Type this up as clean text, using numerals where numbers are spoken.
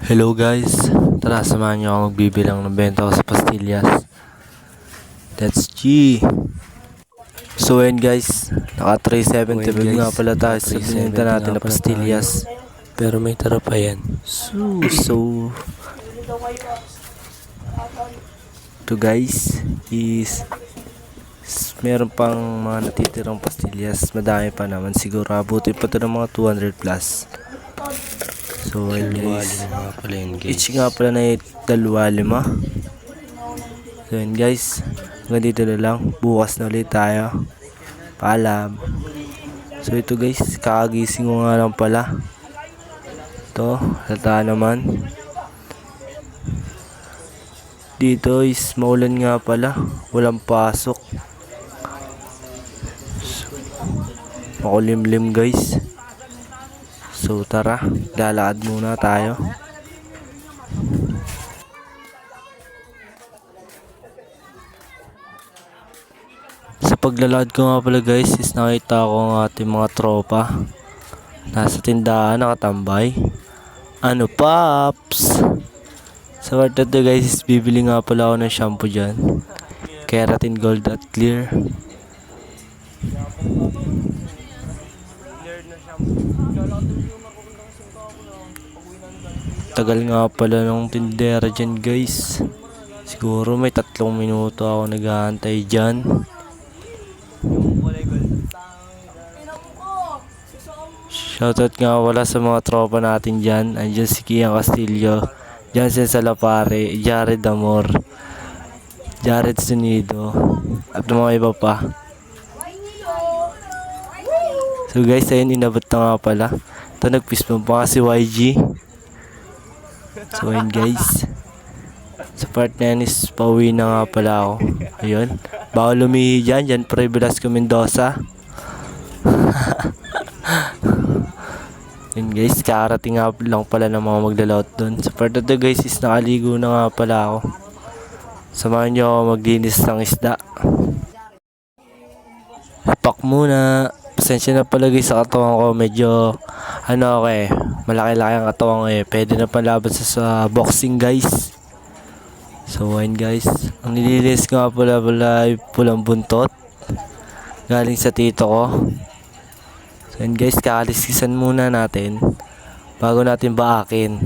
Hello guys, tara samahan niyo ako magbibilang ng benta ko sa pastillas. That's G. So ayun guys, naka 370 nga pala tayo sa bininta natin na pastillas. Pero may tara pa yan. So to guys is meron pang mga natitirang pastillas. Madami pa naman, siguro abutin pa to ng mga 200 plus. So ayun guys, each nga pala na 2.5. So yun guys, hanggang dito na lang. Bukas na ulit tayo. Paalam. So ito guys, kakagising ko nga lang pala. Ito, halata naman. Dito is maulan nga pala. Walang pasok. Makulimlim guys. So tara, lalakad muna tayo. Sa paglalakad ko nga pala guys is nakita ko ang ating mga tropa. Nasa tindahan nakatambay. Ano paps? Sa part na to guys is bibili nga pala ako ng shampoo dyan. Keratin Gold at Clear. Tagal nga pala ng tindera dyan guys. Siguro may 3 minuto ako nag-aantay dyan. Shoutout nga wala sa mga tropa natin dyan. Andyan si Kian Castillo, Jansen Salapare, Jared Amor, Jared Sunido, at mga iba pa. So guys, ayun, inabot na nga pala. Ito, nagpismo pa nga si YG. So ayun guys, sa part na yan is pauwi na nga pala ako. Ayun, bawal lumihi dyan pre Velasco Mendoza. Yun guys, karating nga lang pala ng mga maglalot dun. Sa part na to guys is nakaligo na nga pala ako. Samahan nyo ako maglinis ng isda. Pak muna. Pasensya na pala guys sa katawan ko. Medyo malaki-laki ang katawan ko eh. Pwede na palaban sa boxing guys. So ayun guys, ang nililis ko nga pala pulang buntot. Galing sa tito ko. So yun guys, kakaliskisan muna natin bago natin baakin.